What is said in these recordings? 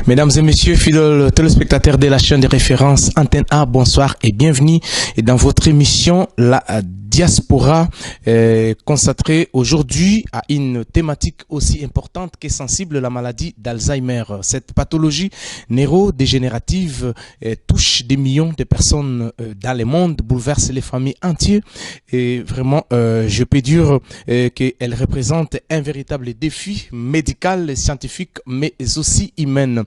Mesdames et messieurs, fidèles téléspectateurs de la chaîne de référence Antenne A, bonsoir et bienvenue dans votre émission La Diaspora, consacrée aujourd'hui à une thématique aussi importante que sensible, la maladie d'Alzheimer. Cette pathologie neurodégénérative touche des millions de personnes dans le monde, bouleverse les familles entières et vraiment, je peux dire qu'elle représente un véritable défi médical, scientifique, mais aussi humain.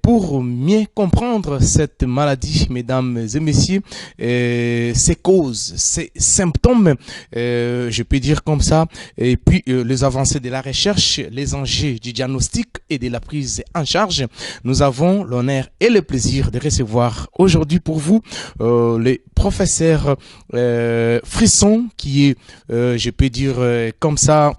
Pour mieux comprendre cette maladie, mesdames et messieurs, ses causes, ses symptômes, je peux dire comme ça, et puis les avancées de la recherche, les enjeux du diagnostic et de la prise en charge, nous avons l'honneur et le plaisir de recevoir aujourd'hui pour vous le professeur Frisson, qui est, je peux dire comme ça,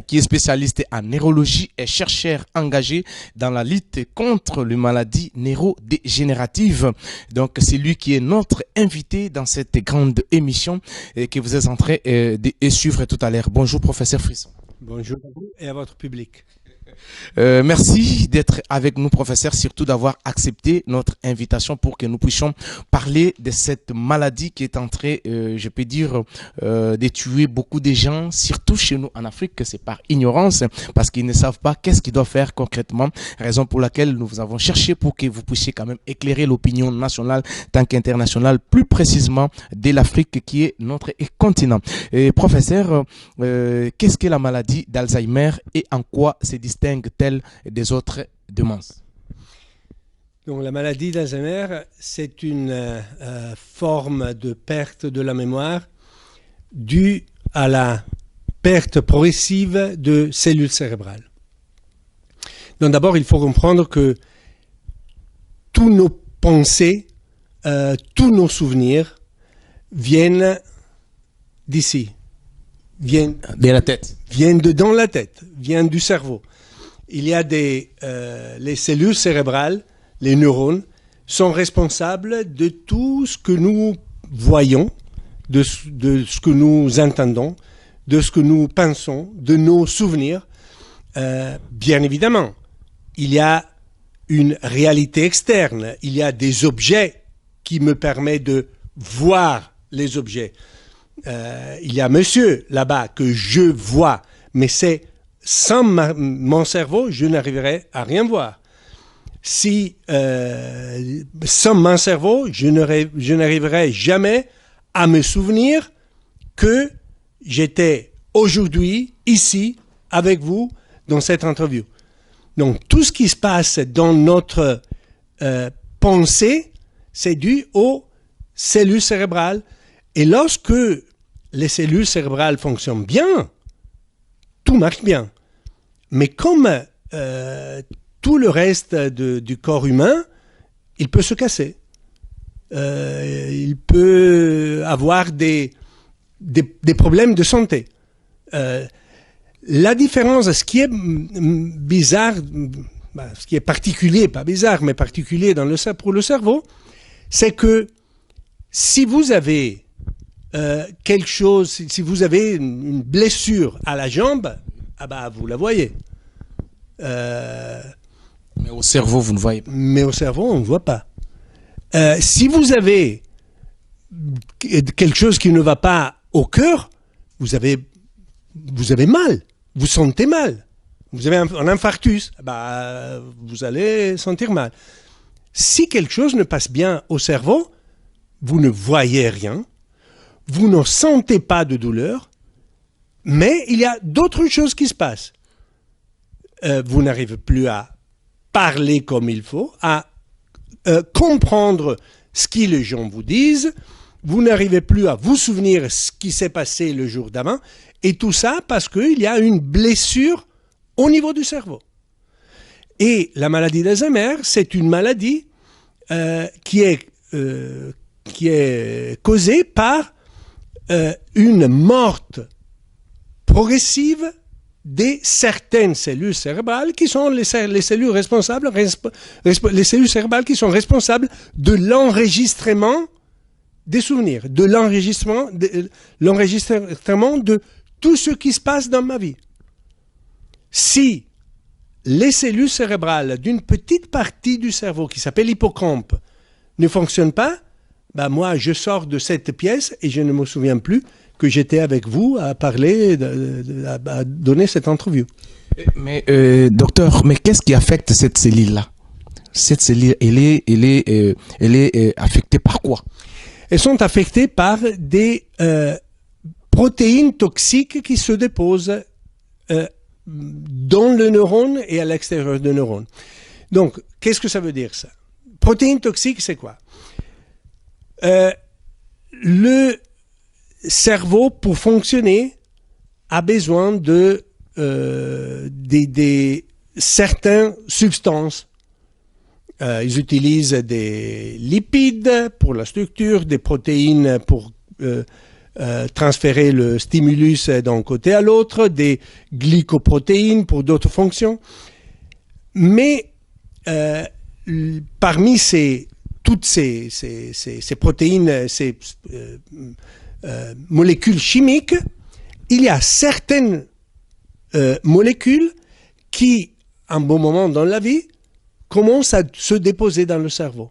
qui est spécialiste en neurologie et chercheur engagé dans la lutte contre les maladies neurodégénératives. Donc, c'est lui qui est notre invité dans cette grande émission que vous êtes en train de suivre tout à l'heure. Bonjour, professeur Frisson. Bonjour à vous et à votre public. Merci d'être avec nous, professeur, surtout d'avoir accepté notre invitation pour que nous puissions parler de cette maladie qui est en train, je peux dire, de tuer beaucoup de gens, surtout chez nous en Afrique, que c'est par ignorance, parce qu'ils ne savent pas qu'est-ce qu'ils doivent faire concrètement, raison pour laquelle nous vous avons cherché pour que vous puissiez quand même éclairer l'opinion nationale tant qu'internationale, plus précisément de l'Afrique qui est notre continent. Et professeur, qu'est-ce que la maladie d'Alzheimer et en quoi se distingue-t-elle des autres démences? Donc, la maladie d'Alzheimer, c'est une forme de perte de la mémoire due à la perte progressive de cellules cérébrales. Donc d'abord, il faut comprendre que tous nos pensées, tous nos souvenirs viennent d'ici, viennent de la tête, viennent de dans la tête, viennent du cerveau. Il y a les cellules cérébrales, les neurones, sont responsables de tout ce que nous voyons, de ce que nous entendons, de ce que nous pensons, de nos souvenirs. Bien évidemment, il y a une réalité externe, il y a des objets qui me permettent de voir les objets. Il y a monsieur là-bas que je vois, mais c'est sans mon cerveau, je n'arriverai à rien voir. Si sans mon cerveau, je n'arriverai jamais à me souvenir que j'étais aujourd'hui ici avec vous dans cette interview. Donc tout ce qui se passe dans notre pensée, c'est dû aux cellules cérébrales. Et lorsque les cellules cérébrales fonctionnent bien, tout marche bien. Mais comme tout le reste du corps humain, il peut se casser. Il peut avoir des problèmes de santé. La différence, ce qui est bizarre, ce qui est particulier, pas bizarre, mais particulier pour le cerveau, c'est que si vous avez quelque chose, si vous avez une blessure à la jambe, ah bah vous la voyez. Mais au cerveau, vous ne voyez pas. Mais au cerveau, on ne voit pas. Si vous avez quelque chose qui ne va pas au cœur, vous avez mal, vous sentez mal. Vous avez un infarctus, bah, vous allez sentir mal. Si quelque chose ne passe bien au cerveau, vous ne voyez rien, vous ne sentez pas de douleur, mais il y a d'autres choses qui se passent. Vous n'arrivez plus à parler comme il faut, à comprendre ce que les gens vous disent, vous n'arrivez plus à vous souvenir ce qui s'est passé le jour d'avant, et tout ça parce qu'il y a une blessure au niveau du cerveau. Et la maladie d'Alzheimer, c'est une maladie qui est causée par une morte progressive de certaines cellules cérébrales qui sont les cellules responsables, les cellules cérébrales qui sont responsables de l'enregistrement des souvenirs, de l'enregistrement de tout ce qui se passe dans ma vie. Si les cellules cérébrales d'une petite partie du cerveau qui s'appelle l'hippocampe ne fonctionnent pas, ben moi, je sors de cette pièce et je ne me souviens plus que j'étais avec vous à parler, à donner cette interview. Mais docteur, mais qu'est-ce qui affecte cette cellule-là? Cette cellule, elle est affectée par quoi? Elles sont affectées par des protéines toxiques qui se déposent dans le neurone et à l'extérieur du neurone. Donc, qu'est-ce que ça veut dire ça? Protéines toxiques, c'est quoi? Le cerveau, pour fonctionner, a besoin de certaines substances. Ils utilisent des lipides pour la structure, des protéines pour transférer le stimulus d'un côté à l'autre, des glycoprotéines pour d'autres fonctions. Mais parmi toutes ces protéines, ces molécules chimiques, il y a certaines molécules qui, à un bon moment dans la vie, commencent à se déposer dans le cerveau.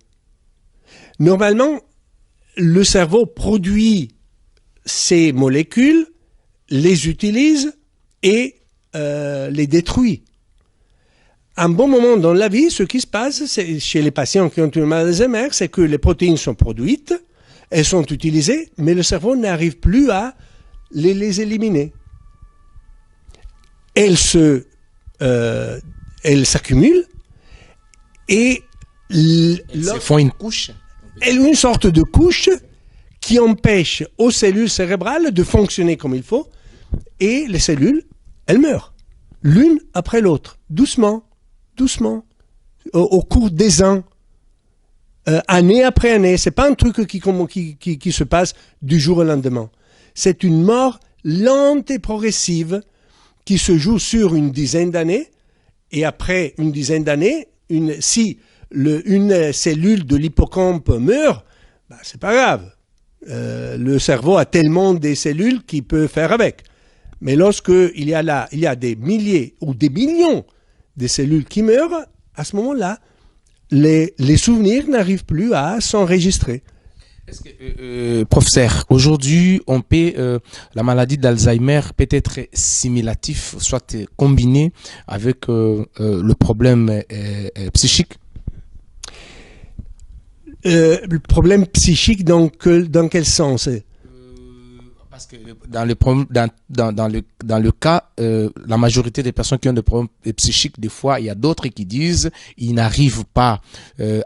Normalement, le cerveau produit ces molécules, les utilise et les détruit. À un bon moment dans la vie, ce qui se passe chez les patients qui ont une maladie d'Alzheimer, c'est que les protéines sont produites, elles sont utilisées, mais le cerveau n'arrive plus à les éliminer. Elles s'accumulent et Elles font une couche. Une sorte de couche qui empêche aux cellules cérébrales de fonctionner comme il faut, et les cellules, elles meurent, l'une après l'autre, doucement, au cours des ans, année après année. C'est pas un truc qui se passe du jour au lendemain. C'est une mort lente et progressive qui se joue sur une dizaine d'années, et après une dizaine d'années, si une cellule de l'hippocampe meurt, ben, c'est pas grave. Le cerveau a tellement des cellules qu'il peut faire avec. Mais lorsque il y a des milliers ou des millions de cellules qui meurent, à ce moment-là, les souvenirs n'arrivent plus à s'enregistrer. Est-ce que, professeur, aujourd'hui, la maladie d'Alzheimer peut être similatif, soit combiné avec le problème psychique? Le problème psychique, dans quel sens? Parce que dans le cas, la majorité des personnes qui ont des problèmes psychiques, des fois, il y a d'autres qui disent ils n'arrivent pas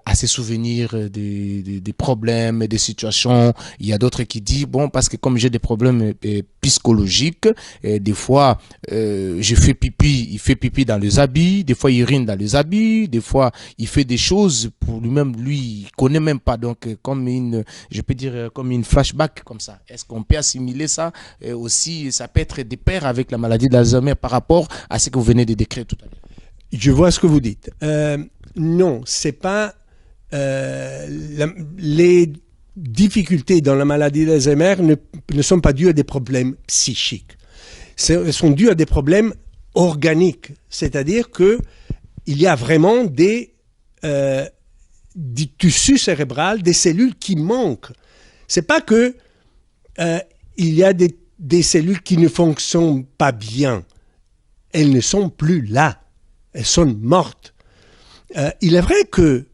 à se souvenir des problèmes, des situations. Il y a d'autres qui disent bon, parce que comme j'ai des problèmes psychologiques, des fois je fais pipi, il fait pipi dans les habits, des fois il urine dans les habits, des fois il fait des choses pour lui-même, il connaît même pas. Donc comme je peux dire comme une flashback comme ça. Est-ce qu'on peut assimiler ça aussi, ça peut être de pair avec la maladie d'Alzheimer par rapport à ce que vous venez de décrire tout à l'heure? Je vois ce que vous dites. Non, c'est pas les difficultés dans la maladie d'Alzheimer ne sont pas dues à des problèmes psychiques. Elles sont dues à des problèmes organiques, c'est-à-dire que il y a vraiment du tissu cérébral, des cellules qui manquent. C'est pas que il y a des cellules qui ne fonctionnent pas bien. Elles ne sont plus là. Elles sont mortes. Il est vrai que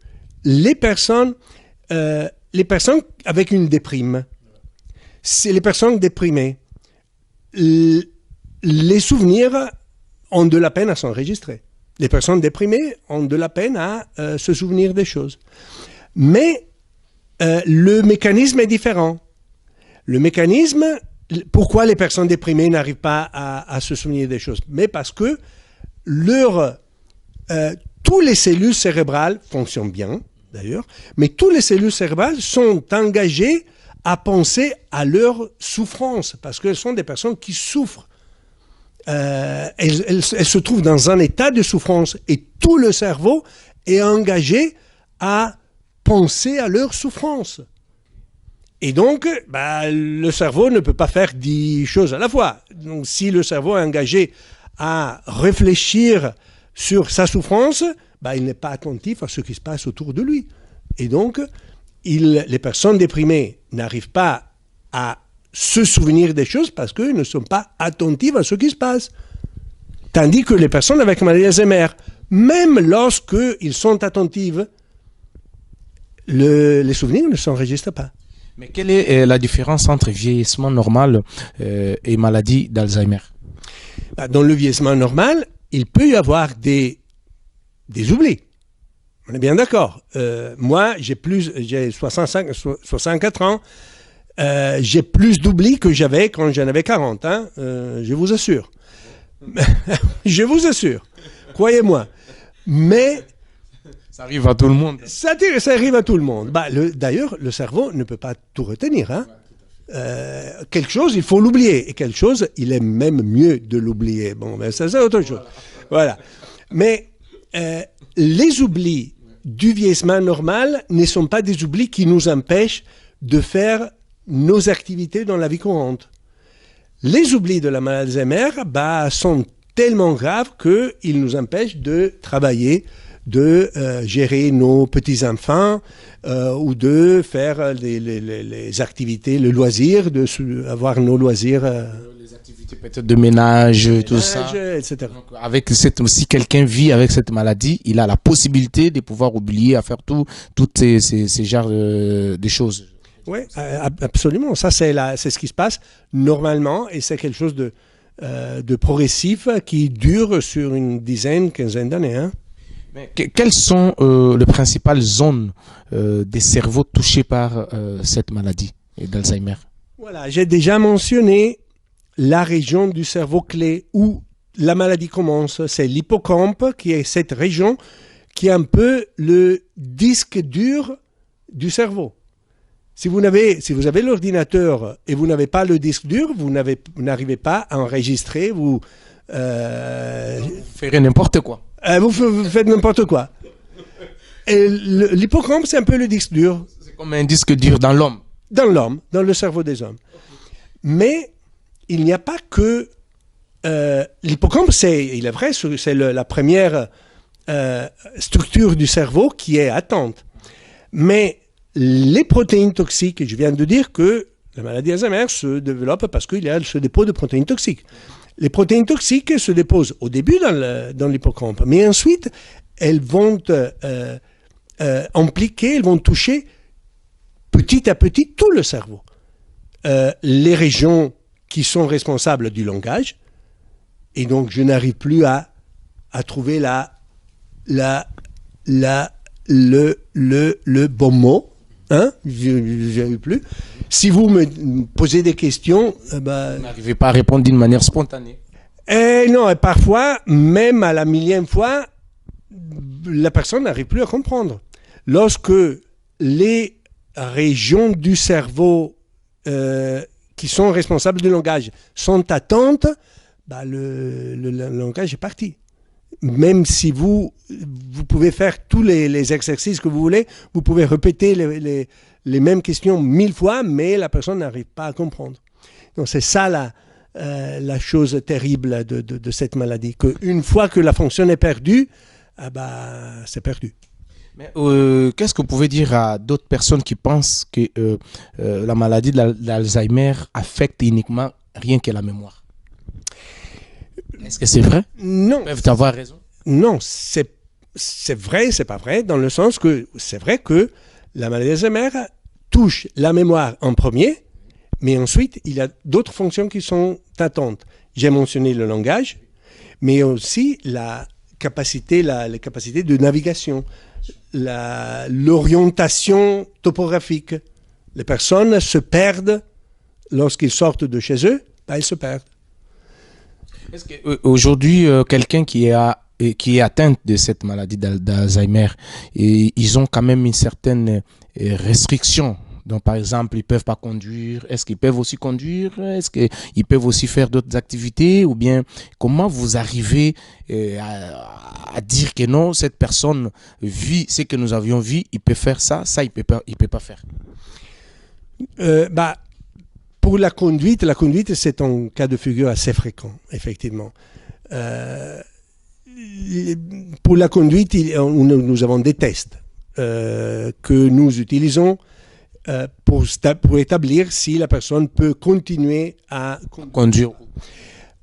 les personnes avec une déprime, c'est les personnes déprimées, les souvenirs ont de la peine à s'enregistrer. Les personnes déprimées ont de la peine à se souvenir des choses. Mais le mécanisme est différent. Le mécanisme, pourquoi les personnes déprimées n'arrivent pas à se souvenir des choses? Mais parce que toutes les cellules cérébrales fonctionnent bien, d'ailleurs, mais toutes les cellules cérébrales sont engagées à penser à leur souffrance, parce qu'elles sont des personnes qui souffrent. Elles se trouvent dans un état de souffrance, et tout le cerveau est engagé à penser à leur souffrance. Et donc, le cerveau ne peut pas faire 10 choses à la fois. Donc, si le cerveau est engagé à réfléchir sur sa souffrance, il n'est pas attentif à ce qui se passe autour de lui. Et donc, les personnes déprimées n'arrivent pas à se souvenir des choses parce qu'elles ne sont pas attentives à ce qui se passe. Tandis que les personnes avec maladie d'Alzheimer, même lorsqu'ils sont attentifs, les souvenirs ne s'enregistrent pas. Mais quelle est la différence entre vieillissement normal et maladie d'Alzheimer? Dans le vieillissement normal, il peut y avoir des oublis. On est bien d'accord. Moi, j'ai 64 ans. J'ai plus d'oublis que j'avais quand j'en avais 40. Hein, je vous assure. Je vous assure. Croyez-moi. Mais ça arrive à tout le monde. Ça arrive à tout le monde. D'ailleurs, le cerveau ne peut pas tout retenir. Hein. Quelque chose, il faut l'oublier. Et quelque chose, il est même mieux de l'oublier. Bon, ça, c'est autre chose. Voilà. Mais les oublis du vieillissement normal ne sont pas des oublis qui nous empêchent de faire nos activités dans la vie courante. Les oublis de la maladie d'Alzheimer sont tellement graves qu'ils nous empêchent de travailler, de gérer nos petits-enfants ou de faire les activités, le loisir, avoir nos loisirs. Les activités peut-être de ménage, tout ça. Etc. Donc, si quelqu'un vit avec cette maladie, il a la possibilité de pouvoir oublier à faire toutes ces genres de choses. Oui, absolument. Ça, c'est ce qui se passe normalement et c'est quelque chose de progressif qui dure sur une quinzaine d'années. Hein. Mais quelles sont les principales zones des cerveaux touchés par cette maladie d'Alzheimer? Voilà, j'ai déjà mentionné la région du cerveau clé où la maladie commence. C'est l'hippocampe qui est cette région qui est un peu le disque dur du cerveau. Si vous avez l'ordinateur et vous n'avez pas le disque dur, vous n'arrivez pas à enregistrer, vous ferez n'importe quoi. Vous faites n'importe quoi. Et l'hippocampe, c'est un peu le disque dur. C'est comme un disque dur dans l'homme. Dans l'homme, dans le cerveau des hommes. Mais il n'y a pas que l'hippocampe, il est vrai, c'est la première structure du cerveau qui est attente. Mais les protéines toxiques, je viens de dire que la maladie d'Alzheimer se développe parce qu'il y a ce dépôt de protéines toxiques. Les protéines toxiques se déposent au début dans l'hippocampe, mais ensuite, elles vont impliquer, elles vont toucher petit à petit tout le cerveau. Les régions qui sont responsables du langage, et donc je n'arrive plus à trouver le bon mot. Hein? Je n'arrive plus. Si vous me posez des questions, vous n'arrivez pas à répondre d'une manière spontanée. Non, et parfois, même à la millième fois, la personne n'arrive plus à comprendre. Lorsque les régions du cerveau qui sont responsables du langage sont atteintes, le langage est parti. Même si vous pouvez faire tous les exercices que vous voulez, vous pouvez répéter les mêmes questions 1000 fois, mais la personne n'arrive pas à comprendre. Donc c'est ça la chose terrible de cette maladie, qu'une fois que la fonction est perdue, c'est perdu. Mais qu'est-ce que vous pouvez dire à d'autres personnes qui pensent que la maladie d'Alzheimer affecte uniquement rien que la mémoire? Est-ce que c'est vrai? Non. Ils peuvent avoir raison? Non, c'est vrai, c'est pas vrai, dans le sens que c'est vrai que la maladie d'Alzheimer touche la mémoire en premier, mais ensuite, il y a d'autres fonctions qui sont atteintes. J'ai mentionné le langage, mais aussi les capacités de navigation, l'orientation topographique. Les personnes se perdent lorsqu'ils sortent de chez eux, ils se perdent. Est-ce qu'aujourd'hui, quelqu'un qui est atteint de cette maladie d'Alzheimer, ils ont quand même une certaine restriction? Donc, par exemple, ils ne peuvent pas conduire. Est-ce qu'ils peuvent aussi conduire? Est-ce qu'ils peuvent aussi faire d'autres activités? Ou bien, comment vous arrivez à dire que non, cette personne vit ce que nous avions vu, il peut faire ça, il peut pas faire? Pour la conduite, c'est un cas de figure assez fréquent, effectivement. pour la conduite, nous avons des tests que nous utilisons pour établir si la personne peut continuer à Conduire.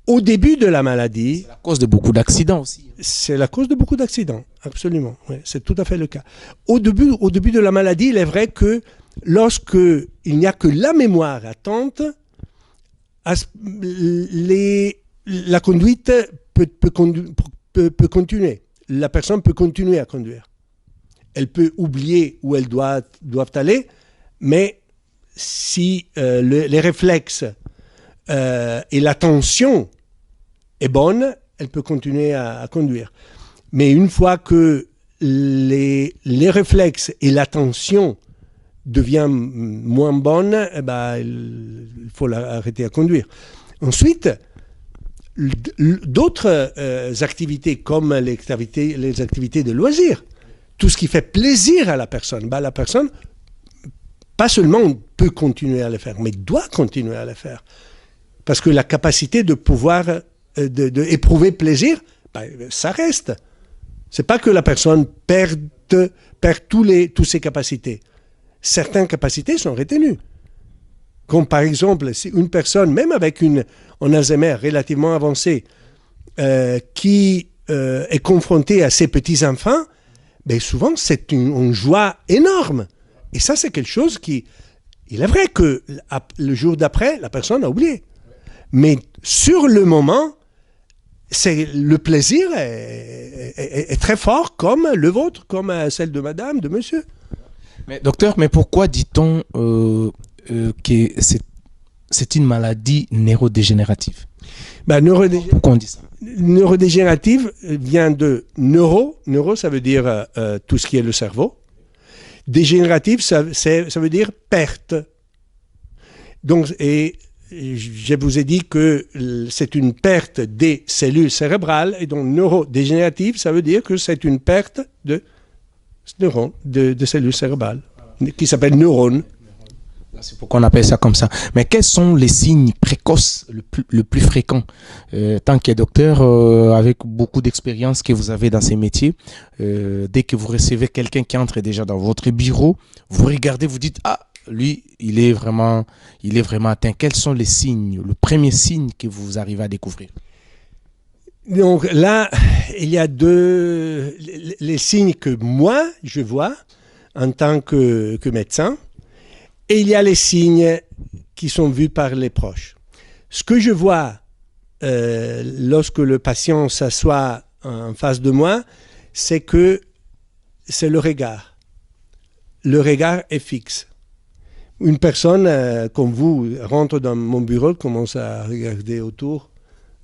Au début de la maladie, C'est la cause de beaucoup d'accidents aussi. c'est la cause de beaucoup d'accidents, absolument. Oui, c'est tout à fait le cas. Au début de la maladie, il est vrai que lorsque il n'y a que la mémoire attente, la conduite peut continuer. La personne peut continuer à conduire. Elle peut oublier où elle doit aller, mais si les réflexes et l'attention est bonne, elle peut continuer à conduire. Mais une fois que les réflexes et l'attention deviennent moins bonnes, eh ben, il faut arrêter à conduire. Ensuite, d'autres activités comme les activités de loisirs, tout ce qui fait plaisir à la personne, la personne, pas seulement peut continuer à le faire, mais doit continuer à le faire. Parce que la capacité de pouvoir éprouver plaisir, ça reste. C'est pas que la personne perd toutes ses capacités. Certaines capacités sont retenues. Comme par exemple, si une personne, même avec un Alzheimer relativement avancé, qui est confrontée à ses petits-enfants, souvent c'est une joie énorme. Et ça, c'est quelque chose il est vrai que le jour d'après, la personne a oublié. Mais sur le moment, le plaisir est très fort, comme le vôtre, comme celle de madame, de monsieur. Mais docteur, pourquoi dit-on que c'est une maladie neurodégénérative? Pourquoi on dit ça? Neurodégénérative vient de neuro. Neuro, ça veut dire tout ce qui est le cerveau. Dégénérative, ça veut dire perte. Donc, et je vous ai dit que c'est une perte des cellules cérébrales, et donc neurodégénérative, ça veut dire que c'est une perte de neurones, de cellules cérébrales, qui s'appellent neurones. C'est pourquoi on appelle ça comme ça. Mais quels sont les signes précoces le plus fréquents tant que docteur, avec beaucoup d'expérience que vous avez dans ces métiers, dès que vous recevez quelqu'un qui entre déjà dans votre bureau, vous regardez, vous dites « Ah, lui, il est vraiment atteint ». Quels sont les signes, le premier signe que vous arrivez à découvrir? Donc là, il y a les signes que moi, je vois en tant que médecin. Et il y a les signes qui sont vus par les proches. Ce que je vois lorsque le patient s'assoit en face de moi, c'est que c'est le regard. Le regard est fixe. Une personne comme vous rentre dans mon bureau, commence à regarder autour,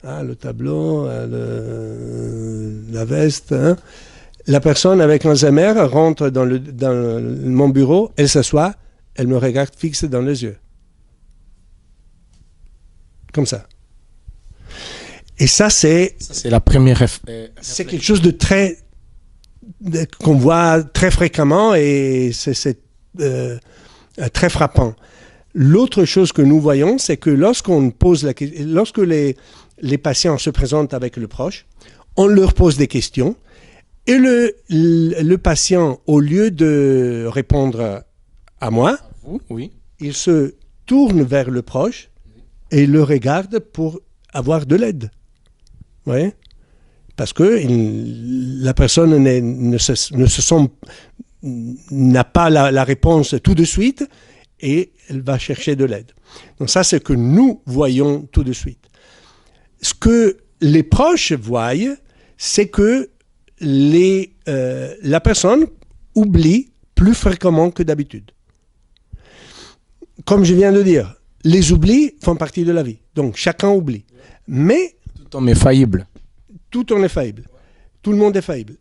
le tableau, la veste. La personne avec Alzheimer rentre dans mon bureau, elle s'assoit, elle me regarde fixe dans les yeux. Comme ça. Et ça, c'est la première c'est quelque chose qu'on voit très fréquemment et c'est très frappant. L'autre chose que nous voyons, c'est que lorsque les patients se présentent avec le proche, on leur pose des questions et le patient, au lieu de répondre à moi, oui, il se tourne vers le proche et le regarde pour avoir de l'aide. Vous voyez ? Parce que la personne n'a pas la réponse tout de suite et elle va chercher de l'aide. Donc ça, c'est ce que nous voyons tout de suite. Ce que les proches voient, c'est que la personne oublie plus fréquemment que d'habitude. Comme je viens de dire, les oublis font partie de la vie. Donc, chacun oublie. Mais... Tout homme est faillible. Tout homme est faillible. Tout le monde est faillible.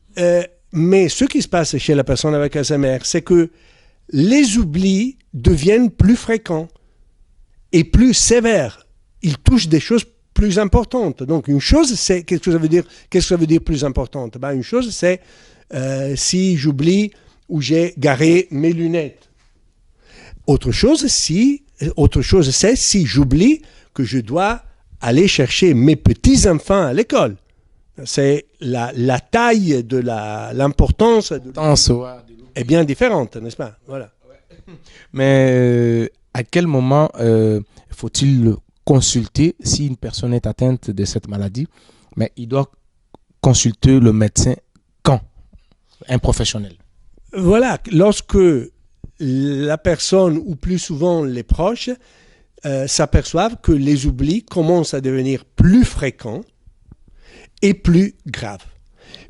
Mais ce qui se passe chez la personne avec Alzheimer, c'est que les oublis deviennent plus fréquents et plus sévères. Ils touchent des choses plus importantes. Donc, une chose, c'est... Qu'est-ce que ça veut dire plus importante ? Une chose, c'est si j'oublie où j'ai garé mes lunettes. Autre chose, c'est si j'oublie que je dois aller chercher mes petits-enfants à l'école. C'est la taille de l'importance est bien différente, n'est-ce pas? Voilà. Mais à quel moment faut-il consulter si une personne est atteinte de cette maladie? Mais il doit consulter le médecin quand? Un professionnel. Voilà, lorsque la personne, ou plus souvent les proches, s'aperçoivent que les oublis commencent à devenir plus fréquents et plus graves.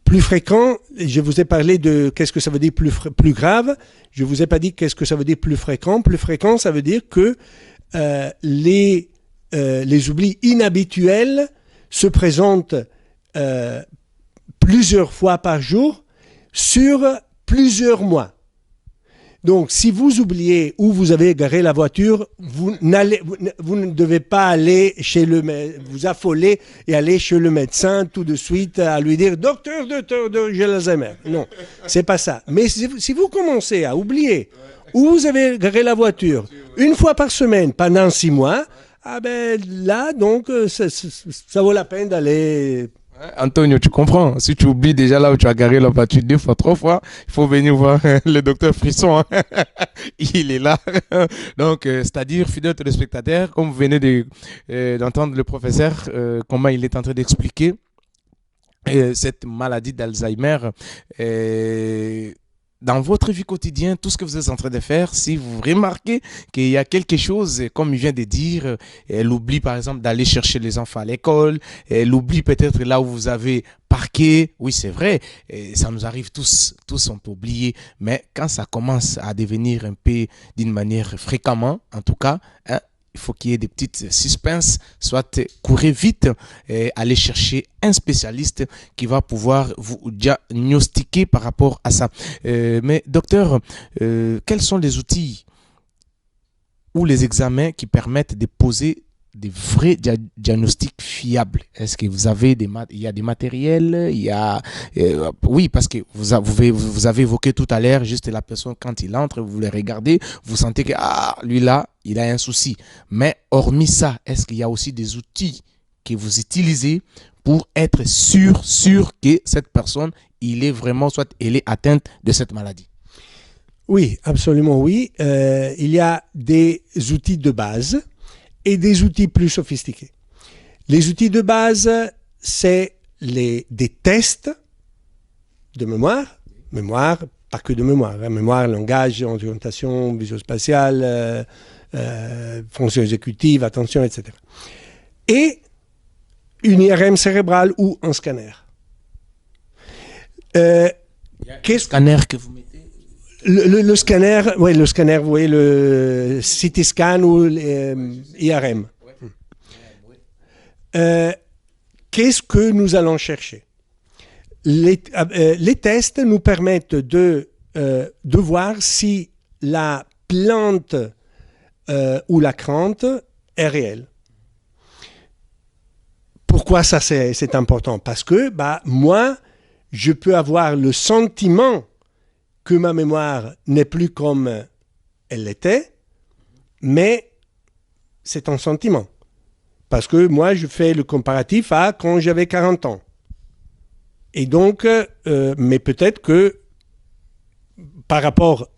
Plus fréquent, je vous ai parlé de qu'est-ce que ça veut dire plus grave, je ne vous ai pas dit qu'est-ce que ça veut dire plus fréquent. Plus fréquent, ça veut dire que les oublis inhabituels se présentent plusieurs fois par jour sur plusieurs mois. Donc, si vous oubliez ou vous avez garé la voiture, vous ne devez pas aller vous affoler et aller chez le médecin tout de suite à lui dire « Docteur, j'ai l'Alzheimer ». Non, c'est pas ça. Mais si vous commencez à oublier ou vous avez garé la voiture une fois par semaine pendant 6 mois, ah ben là, donc, ça vaut la peine d'aller... Antonio, tu comprends? Si tu oublies déjà là où tu as garé la voiture 2 fois, 3 fois, il faut venir voir le docteur Frisson. Hein. Il est là. Donc, c'est-à-dire, fidèle téléspectateur, comme vous venez d'entendre le professeur, comment il est en train d'expliquer cette maladie d'Alzheimer. Dans votre vie quotidienne, tout ce que vous êtes en train de faire, si vous remarquez qu'il y a quelque chose, comme il vient de dire, elle oublie par exemple d'aller chercher les enfants à l'école, elle oublie peut-être là où vous avez parqué, oui c'est vrai, ça nous arrive tous on peut oublier, mais quand ça commence à devenir un peu d'une manière fréquemment, en tout cas, hein, il faut qu'il y ait des petites suspens, soit courez vite et allez chercher un spécialiste qui va pouvoir vous diagnostiquer par rapport à ça. Mais docteur, quels sont les outils ou les examens qui permettent de poser des vrais diagnostics fiables? Est-ce que vous avez il y a des matériels, il y a oui, parce que vous avez évoqué tout à l'heure juste la personne quand il entre, vous le regardez, vous sentez que lui là, il a un souci. Mais hormis ça, est-ce qu'il y a aussi des outils que vous utilisez pour être sûr que cette personne, il est vraiment, soit elle est atteinte de cette maladie? Oui, absolument oui. Il y a des outils de base et des outils plus sophistiqués. Les outils de base, c'est des tests de mémoire, pas que de mémoire, hein, mémoire, langage, orientation, visuospatiale, fonction exécutive, attention, etc. Et une IRM cérébrale ou un scanner. Qu'est-ce scanner que vous mettez? Le scanner, oui, le scanner, vous voyez, le CT scan ou l'IRM. Qu'est-ce que nous allons chercher? Les tests nous permettent de voir si la plainte ou la crainte est réelle. Pourquoi ça c'est important? Parce que moi, je peux avoir le sentiment que ma mémoire n'est plus comme elle l'était, mais c'est un sentiment. Parce que moi, je fais le comparatif à quand j'avais 40 ans. Et donc, mais peut-être que par rapport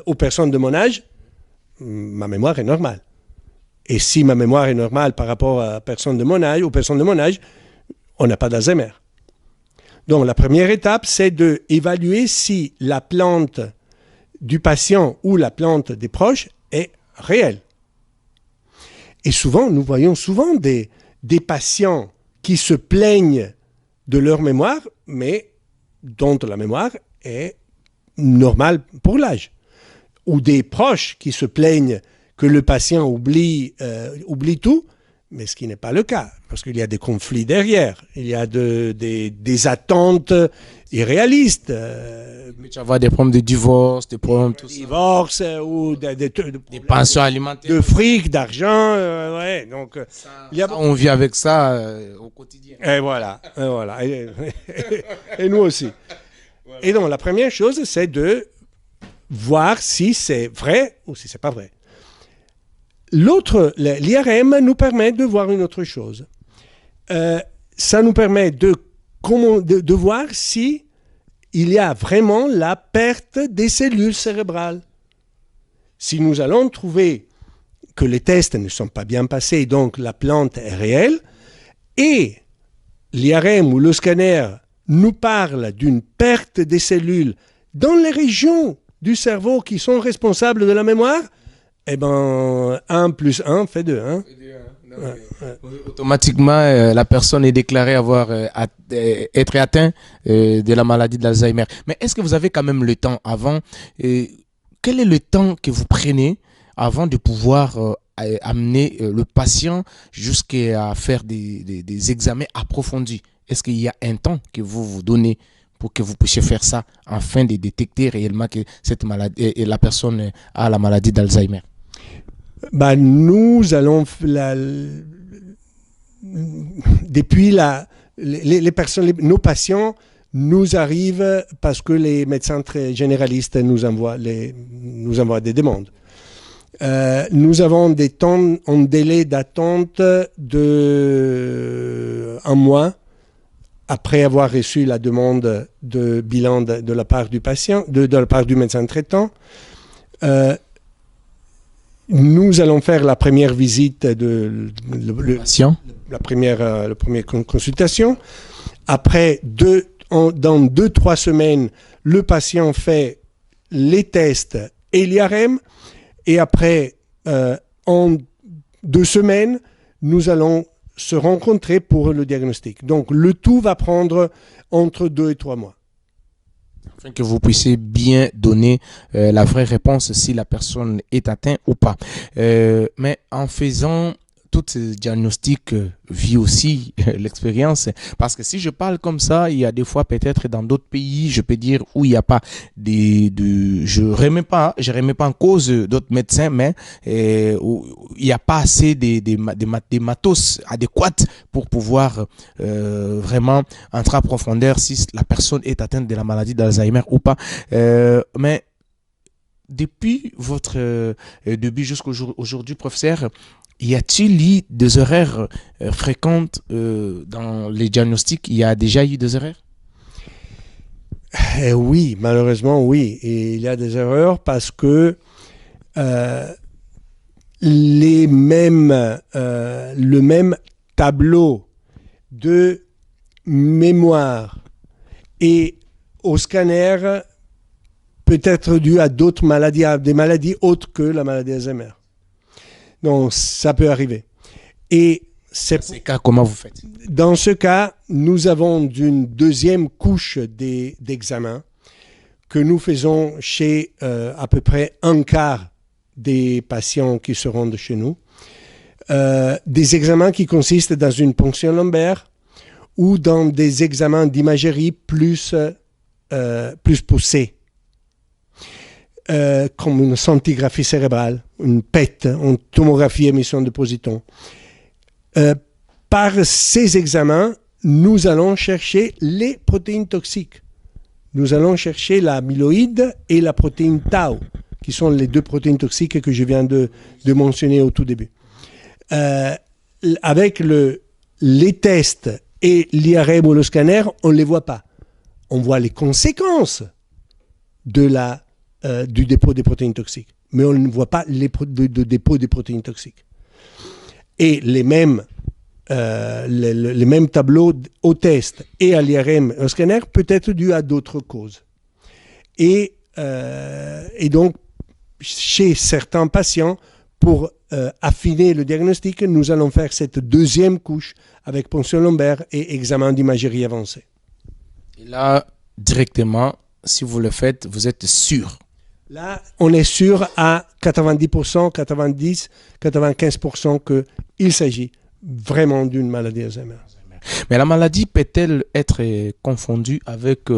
aux personnes de mon âge, ma mémoire est normale. Et si ma mémoire est normale par rapport aux personnes de mon âge, on n'a pas d'Alzheimer. Donc, la première étape, c'est d'évaluer si la plainte du patient ou la plainte des proches est réelle. Et souvent, nous voyons souvent des patients qui se plaignent de leur mémoire, mais dont la mémoire est normale pour l'âge. Ou des proches qui se plaignent que le patient oublie tout, mais ce qui n'est pas le cas, parce qu'il y a des conflits derrière, il y a des attentes irréalistes. Mais tu vas avoir des problèmes de divorce, des problèmes de divorce ou des pensions alimentaires, de fric, d'argent, ouais. Donc on vit avec ça au quotidien. Et voilà. Et nous aussi. Voilà. Et donc la première chose, c'est de voir si c'est vrai ou si c'est pas vrai. L'IRM nous permet de voir une autre chose. Ça nous permet de de voir si il y a vraiment la perte des cellules cérébrales. Si nous allons trouver que les tests ne sont pas bien passés, donc la plante est réelle, et l'IRM ou le scanner nous parle d'une perte des cellules dans les régions du cerveau qui sont responsables de la mémoire, eh bien, 1 plus 1 fait 2. Hein? Automatiquement, la personne est déclarée être atteinte de la maladie d'Alzheimer. Mais est-ce que vous avez quand même le temps avant quel est le temps que vous prenez avant de pouvoir amener le patient jusqu'à faire des examens approfondis? Est-ce qu'il y a un temps que vous vous donnez pour que vous puissiez faire ça afin de détecter réellement que cette maladie et la personne a la maladie d'Alzheimer? Nous allons depuis les personnes, nos patients nous arrivent parce que les médecins très généralistes nous envoient des demandes. Nous avons des temps en délai d'attente de 1 mois après avoir reçu la demande de bilan de la part du patient, de la part du médecin traitant. Nous allons faire la première visite la première consultation. Après, dans 2-3 semaines, le patient fait les tests et l'IRM. Et après, en 2 semaines, nous allons se rencontrer pour le diagnostic. Donc, le tout va prendre entre 2 et 3 mois. Afin que vous puissiez bien donner la vraie réponse si la personne est atteinte ou pas. Mais en faisant tout ce diagnostic, vit aussi l'expérience. Parce que si je parle comme ça, il y a des fois peut-être dans d'autres pays, je peux dire, où il n'y a pas je remets pas en cause d'autres médecins, mais où il n'y a pas assez des matos adéquates pour pouvoir vraiment entrer en profondeur si la personne est atteinte de la maladie d'Alzheimer ou pas. Mais depuis votre début jusqu'aujourd'hui, professeur, y a-t-il eu des erreurs fréquentes dans les diagnostics? Il y a déjà eu des erreurs? Oui, malheureusement, oui. Et il y a des erreurs parce que le même tableau de mémoire et au scanner peut être dû à d'autres maladies, à des maladies autres que la maladie d'Alzheimer. Donc, ça peut arriver. Et dans ces cas, comment vous faites? Dans ce cas, nous avons une deuxième couche d'examens que nous faisons chez à peu près 1/4 des patients qui se rendent chez nous. Des examens qui consistent dans une ponction lombaire ou dans des examens d'imagerie plus poussés. Comme une scintigraphie cérébrale, une PET, une tomographie émission de positons. Par ces examens, nous allons chercher les protéines toxiques. Nous allons chercher l'amyloïde et la protéine tau, qui sont les 2 protéines toxiques que je viens de mentionner au tout début. Avec les tests et l'IRM ou le scanner, on ne les voit pas. On voit les conséquences du dépôt des protéines toxiques. Mais on ne voit pas le dépôt des protéines toxiques. Et les mêmes tableaux au test et à l'IRM au scanner peut être dû à d'autres causes. Et donc, chez certains patients, pour affiner le diagnostic, nous allons faire cette deuxième couche avec ponction lombaire et examen d'imagerie avancée. Et là, directement, si vous le faites, vous êtes sûr? Là, on est sûr à 90%, 90, 95% qu'il s'agit vraiment d'une maladie d'Alzheimer. Mais la maladie peut-elle être confondue avec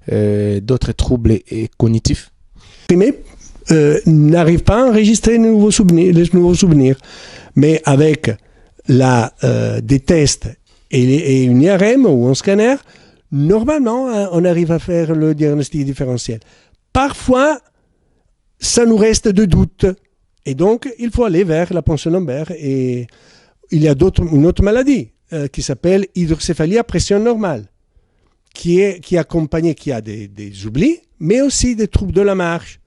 d'autres troubles cognitifs? N'arrive pas à enregistrer les nouveaux souvenirs. Mais avec des tests et une IRM ou un scanner, normalement, on arrive à faire le diagnostic différentiel. Parfois, ça nous reste de doutes. Et donc, il faut aller vers la ponction lombaire. Et il y a une autre maladie qui s'appelle hydrocéphalie à pression normale. qui est accompagné, qui a des oublis, mais aussi des troubles de la marche,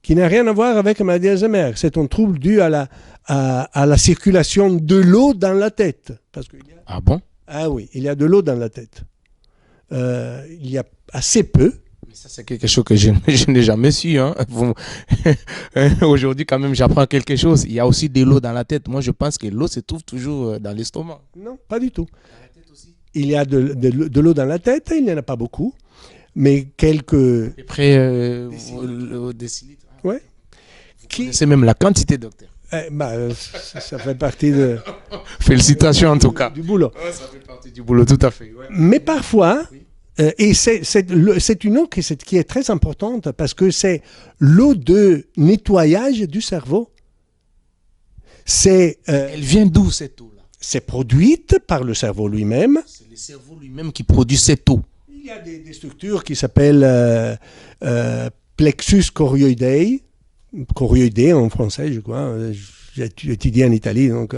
qui n'a rien à voir avec la maladie d'Alzheimer. C'est un trouble dû à la circulation de l'eau dans la tête. Parce qu'il y a... Ah bon? Ah oui, il y a de l'eau dans la tête. Il y a assez peu. Mais ça, c'est quelque chose que je n'ai jamais su. Hein. Aujourd'hui, quand même, j'apprends quelque chose. Il y a aussi de l'eau dans la tête. Moi, je pense que l'eau se trouve toujours dans l'estomac. Non, pas du tout. Il y a de l'eau dans la tête, il n'y en a pas beaucoup, mais quelques... À peu près décilitres. Ouais. C'est même la quantité, docteur. Ça fait partie de... Félicitations en tout cas. Du boulot. Ouais, ça fait partie du boulot, tout à fait. Ouais. Mais parfois, et c'est une eau qui est très importante parce que c'est l'eau de nettoyage du cerveau. Elle vient d'où cette eau-là? C'est produite par le cerveau lui-même. C'est le cerveau lui-même qui produit cette eau. Il y a des structures qui s'appellent plexus chorioidei, chorioidé en français, je crois. J'ai étudié en Italie, donc.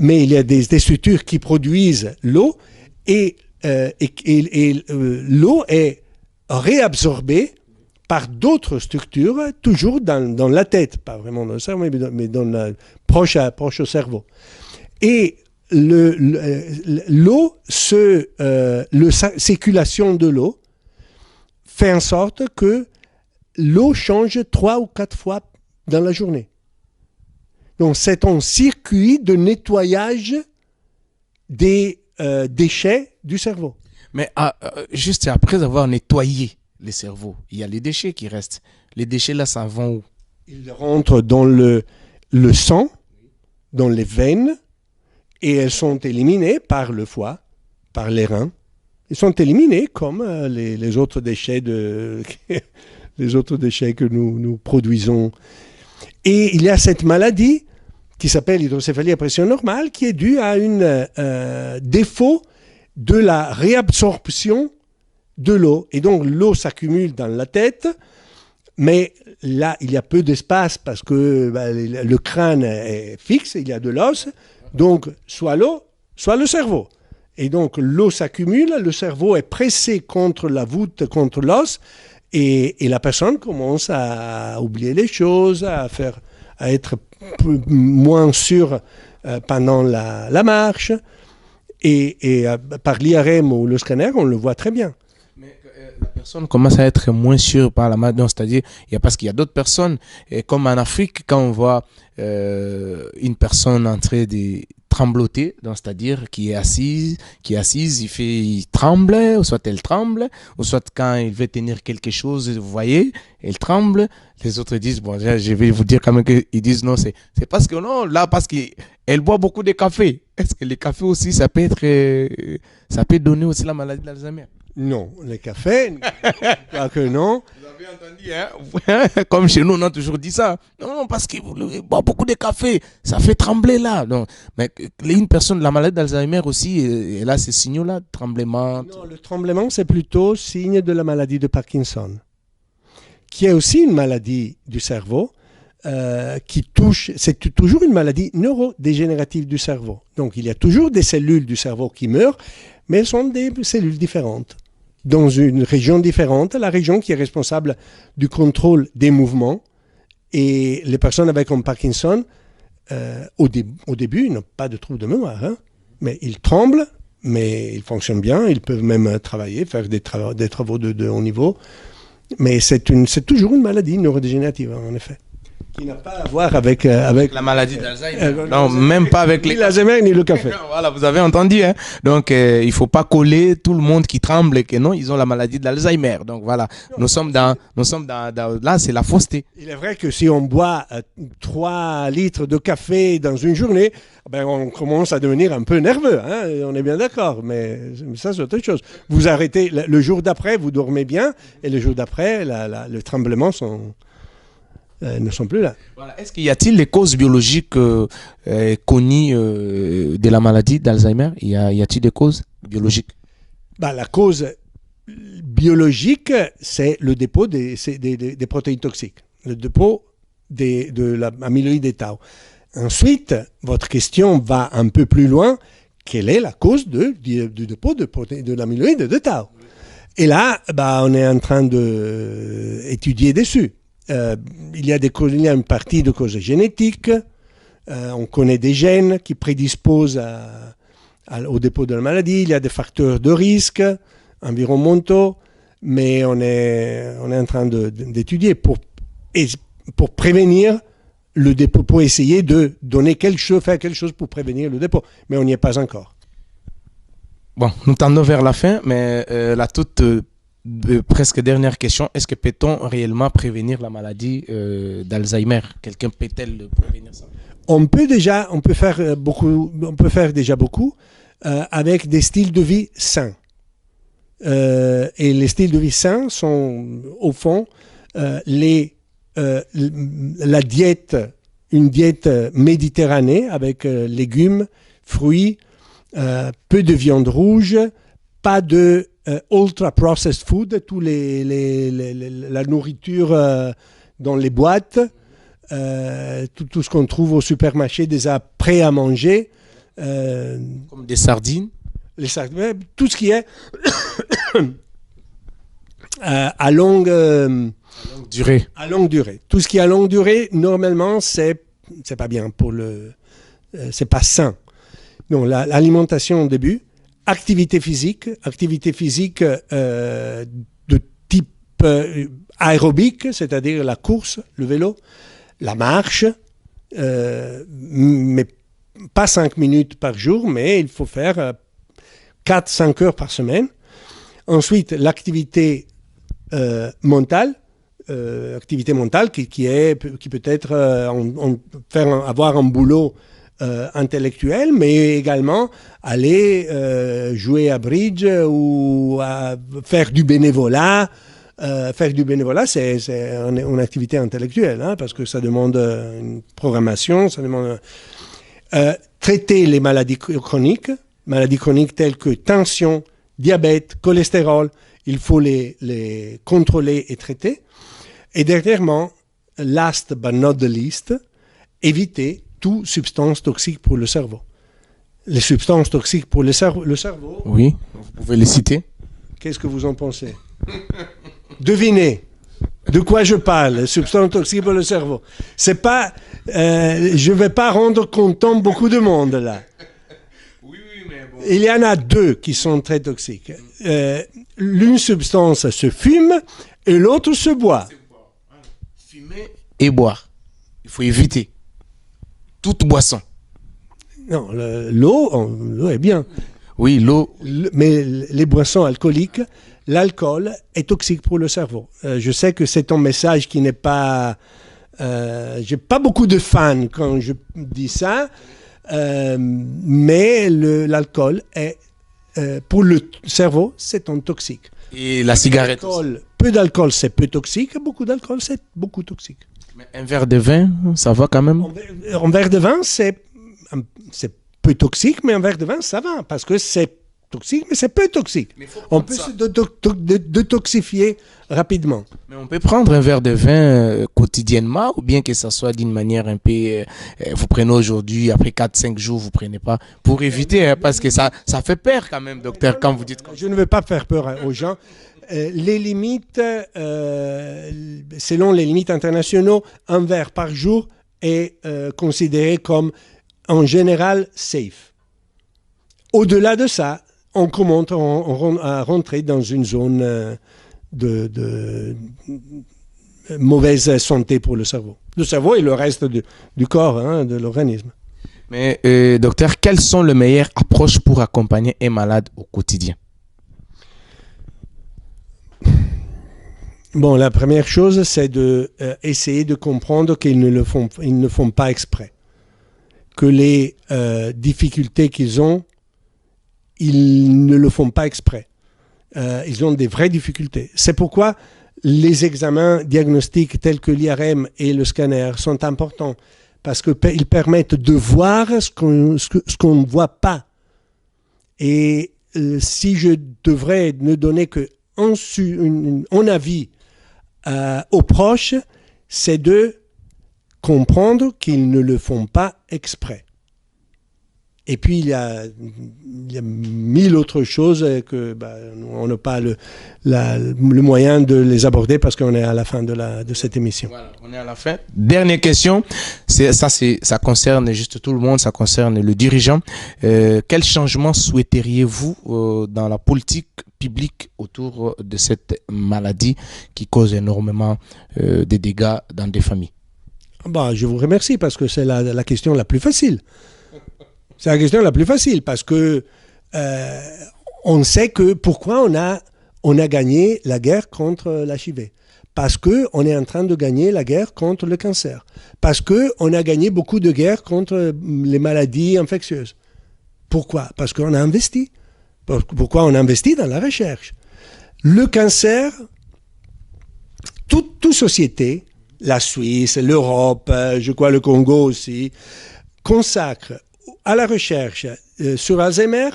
Mais il y a des structures qui produisent l'eau et l'eau est réabsorbée par d'autres structures, toujours dans la tête, pas vraiment dans le cerveau, mais proche au cerveau. Et l'eau, la circulation de l'eau fait en sorte que l'eau change 3 ou 4 fois dans la journée. Donc, c'est un circuit de nettoyage des déchets du cerveau. Mais juste après avoir nettoyé le cerveau, il y a les déchets qui restent. Les déchets, là, ça vont où? Ils rentrent dans le sang, dans les veines, et elles sont éliminées par le foie, par les reins. Ils sont éliminés comme les autres déchets les autres déchets que nous produisons. Et il y a cette maladie qui s'appelle hydrocéphalie à pression normale, qui est due à un défaut de la réabsorption de l'eau. Et donc l'eau s'accumule dans la tête, mais là il y a peu d'espace parce que le crâne est fixe, il y a de l'os, donc soit l'eau, soit le cerveau. Et donc l'eau s'accumule, le cerveau est pressé contre la voûte, contre l'os, et la personne commence à oublier les choses, à être moins sûre pendant la marche. Et par l'IRM ou le scanner, on le voit très bien. Mais la personne commence à être moins sûre par la marche, c'est-à-dire parce qu'il y a d'autres personnes, comme en Afrique, quand on voit une personne en train de trembloter, c'est-à-dire qui est assise, il tremble, ou soit elle tremble, ou soit quand il veut tenir quelque chose, vous voyez, elle tremble. Les autres disent, bon, je vais vous dire quand même qu'ils disent non, c'est parce que non, là, parce qu'elle boit beaucoup de café. Est-ce que le café aussi, ça peut donner aussi la maladie d'Alzheimer? Non, le café, je crois que non. Vous avez entendu, hein? Comme chez nous, on a toujours dit ça. Non, parce qu'il boit beaucoup de café, ça fait trembler là. Donc, mais une personne, la maladie d'Alzheimer aussi, elle a ces signaux-là, tremblement. Non, le tremblement, c'est plutôt signe de la maladie de Parkinson, qui est aussi une maladie du cerveau, qui touche, c'est toujours une maladie neurodégénérative du cerveau. Donc, il y a toujours des cellules du cerveau qui meurent, mais elles sont des cellules différentes, dans une région différente, la région qui est responsable du contrôle des mouvements. Et les personnes avec un Parkinson, au début, n'ont pas de trouble de mémoire, hein, mais ils tremblent, mais ils fonctionnent bien, ils peuvent même travailler, faire des travaux de haut niveau. Mais c'est toujours une maladie neurodégénérative, en effet, qui n'a pas à voir avec la maladie d'Alzheimer. Non, même pas avec ni l'Alzheimer ni le café. Voilà, vous avez entendu. Hein? Donc, il ne faut pas coller tout le monde qui tremble et que non, ils ont la maladie d'Alzheimer. Donc, voilà, nous sommes dans là, c'est la fausseté. Il est vrai que si on boit 3 litres de café dans une journée, ben, on commence à devenir un peu nerveux. Hein? On est bien d'accord, mais ça, c'est autre chose. Vous arrêtez, le jour d'après, vous dormez bien, et le jour d'après, le tremblement ne sont plus là. Voilà. Est-ce qu'il y a-t-il les causes biologiques connues de la maladie d'Alzheimer? Y a-t-il des causes biologiques? La cause biologique, c'est le dépôt des protéines toxiques, le dépôt de l'amyloïde et tau. Ensuite, votre question va un peu plus loin. quelle est la cause du dépôt de l'amyloïde de tau. Et là, on est en train d'étudier dessus. Il y a une partie de causes génétiques. On connaît des gènes qui prédisposent au dépôt de la maladie. Il y a des facteurs de risque environnementaux, mais on est en train d'étudier pour prévenir le dépôt, pour essayer de faire quelque chose pour prévenir le dépôt. Mais on n'y est pas encore. Bon, nous tendons vers la fin, mais la toute presque dernière question, est-ce que peut-on réellement prévenir la maladie d'Alzheimer? Quelqu'un peut-elle prévenir ça? On peut faire déjà beaucoup avec des styles de vie sains. Et les styles de vie sains sont, au fond, la diète, une diète méditerranée avec légumes, fruits, peu de viande rouge, pas de ultra-processed food, la nourriture dans les boîtes, tout ce qu'on trouve au supermarché déjà prêt à manger. Comme des sardines? Les sardines, tout ce qui est à longue durée. À longue durée. Tout ce qui est à longue durée, normalement, c'est pas bien c'est pas sain. Donc l'alimentation au début, activité physique de type aérobique, c'est-à-dire la course, le vélo, la marche, mais pas 5 minutes par jour, mais il faut faire 4-5 heures par semaine. Ensuite, l'activité mentale, qui peut être avoir un boulot intellectuel, mais également aller jouer à bridge ou à faire du bénévolat. Faire du bénévolat, c'est une activité intellectuelle, parce que ça demande une programmation, ça demande traiter les maladies chroniques telles que tension, diabète, cholestérol. Il faut les contrôler et traiter. Et dernièrement, last but not the least, éviter toute substance toxique pour le cerveau. Les substances toxiques pour le cerveau... Oui, vous pouvez les citer. Qu'est-ce que vous en pensez? Devinez de quoi je parle, substances toxiques pour le cerveau. C'est pas... je ne vais pas rendre content beaucoup de monde, là. Oui, mais bon. Il y en a 2 qui sont très toxiques. L'une substance se fume et l'autre se boit. Fumer et boire. Il faut éviter toute boisson. Non, l'eau est bien. Oui, l'eau. Mais les boissons alcooliques, l'alcool est toxique pour le cerveau. Je sais que c'est un message qui n'est pas... j'ai pas beaucoup de fans quand je dis ça, mais l'alcool est... pour le cerveau, c'est un toxique. Et la cigarette peu d'alcool, c'est peu toxique. Beaucoup d'alcool, c'est beaucoup toxique. Mais un verre de vin, ça va quand même? Un verre de vin, c'est peu toxique, mais un verre de vin, ça va, parce que c'est toxique, mais c'est peu toxique. On peut se détoxifier rapidement. Mais on peut prendre un verre de vin quotidiennement, ou bien que ça soit d'une manière un peu... vous prenez aujourd'hui, après 4-5 jours, vous ne prenez pas, pour éviter, parce que ça fait peur quand même, docteur, quand vous dites... Je ne veux pas faire peur aux gens. Les limites, selon les limites internationaux, un verre par jour est considéré comme, en général, safe. Au-delà de ça, on commence à rentrer dans une zone de mauvaise santé pour le cerveau. Le cerveau et le reste du corps, de l'organisme. Mais docteur, quelles sont les meilleures approches pour accompagner un malade au quotidien? Bon, la première chose, c'est d'essayer de comprendre qu'ils ne font pas exprès. Que les difficultés qu'ils ont, ils ne le font pas exprès. Ils ont des vraies difficultés. C'est pourquoi les examens diagnostiques tels que l'IRM et le scanner sont importants, parce qu'ils permettent de voir ce qu'on ne voit pas. Et si je devrais ne donner qu'un avis aux proches, c'est de comprendre qu'ils ne le font pas exprès. Et puis, il y a mille autres choses que on n'a pas le moyen de les aborder parce qu'on est à la fin de cette émission. Voilà, on est à la fin. Dernière question. Ça concerne juste tout le monde, ça concerne le dirigeant. Quel changement souhaiteriez-vous dans la politique publique autour de cette maladie qui cause énormément de dégâts dans des familles? Je vous remercie parce que c'est la question la plus facile. C'est la question la plus facile parce que on sait que pourquoi on a gagné la guerre contre l'HIV. Parce qu'on est en train de gagner la guerre contre le cancer. Parce qu'on a gagné beaucoup de guerres contre les maladies infectieuses. Pourquoi? Parce qu'on a investi. Pourquoi on a investi dans la recherche? Le cancer, toute société, la Suisse, l'Europe, je crois le Congo aussi, consacre à la recherche sur Alzheimer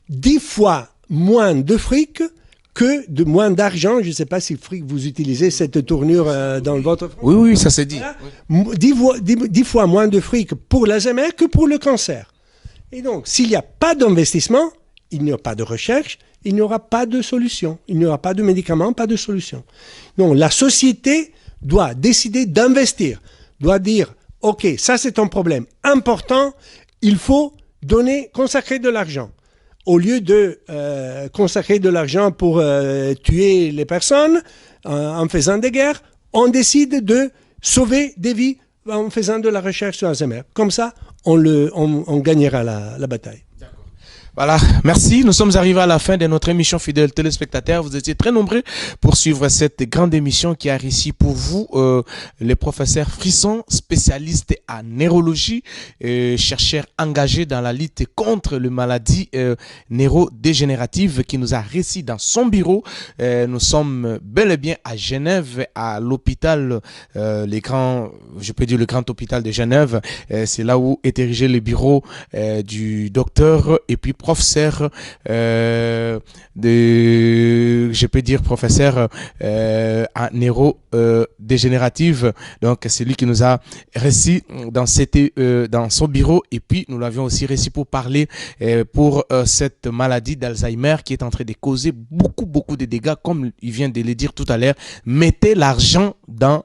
10 fois moins de fric que moins d'argent. Je ne sais pas si fric vous utilisez cette tournure dans votre France. Oui, ça s'est dit. Voilà. 10 fois moins de fric pour l'Alzheimer que pour le cancer. Et donc, s'il n'y a pas d'investissement, il n'y a pas de recherche, il n'y aura pas de solution. Il n'y aura pas de médicaments, pas de solution. Donc, la société doit décider d'investir, doit dire, OK, ça c'est un problème important, il faut consacrer de l'argent. Au lieu de consacrer de l'argent pour tuer les personnes en faisant des guerres, on décide de sauver des vies en faisant de la recherche sur Alzheimer. Comme ça, on gagnera la bataille. Voilà, merci. Nous sommes arrivés à la fin de notre émission fidèles téléspectateurs. Vous étiez très nombreux pour suivre cette grande émission qui a réussi pour vous les professeurs Frisson, spécialistes en neurologie, chercheurs engagés dans la lutte contre les maladies neurodégénératives qui nous a réussi dans son bureau. Nous sommes bel et bien à Genève, à l'hôpital, le grand hôpital de Genève. C'est là où est érigé le bureau du docteur et puis professeur professeur en neurodégénérative. Donc c'est lui qui nous a reçu dans son bureau et puis nous l'avions aussi reçu pour parler pour cette maladie d'Alzheimer qui est en train de causer beaucoup de dégâts, comme il vient de le dire tout à l'heure. Mettez l'argent dans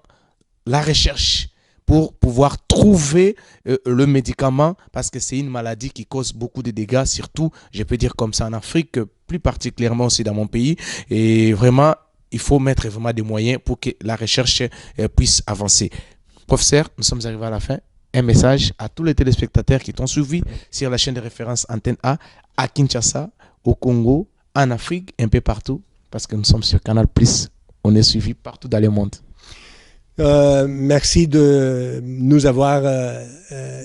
la recherche pour pouvoir trouver le médicament, parce que c'est une maladie qui cause beaucoup de dégâts, surtout, je peux dire comme ça, en Afrique, plus particulièrement aussi dans mon pays. Et vraiment, il faut mettre vraiment des moyens pour que la recherche puisse avancer. Professeur, nous sommes arrivés à la fin. Un message à tous les téléspectateurs qui t'ont suivi sur la chaîne de référence Antenne A, à Kinshasa, au Congo, en Afrique, un peu partout, parce que nous sommes sur Canal+. On est suivi partout dans le monde. Merci de nous avoir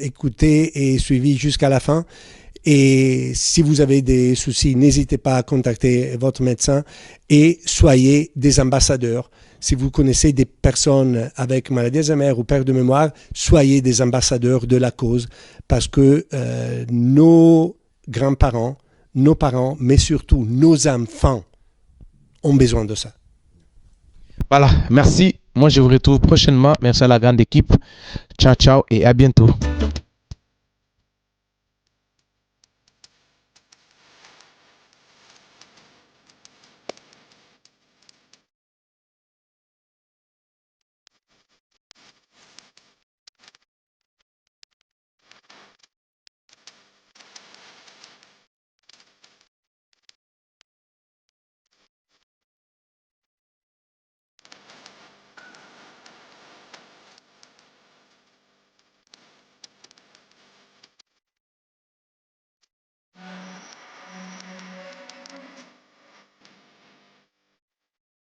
écoutés et suivis jusqu'à la fin. Et si vous avez des soucis, n'hésitez pas à contacter votre médecin et soyez des ambassadeurs. Si vous connaissez des personnes avec maladie d'Alzheimer ou perte de mémoire, soyez des ambassadeurs de la cause, parce que nos grands-parents, nos parents, mais surtout nos enfants ont besoin de ça. Voilà, merci. Moi, je vous retrouve prochainement. Merci à la grande équipe. Ciao, ciao et à bientôt.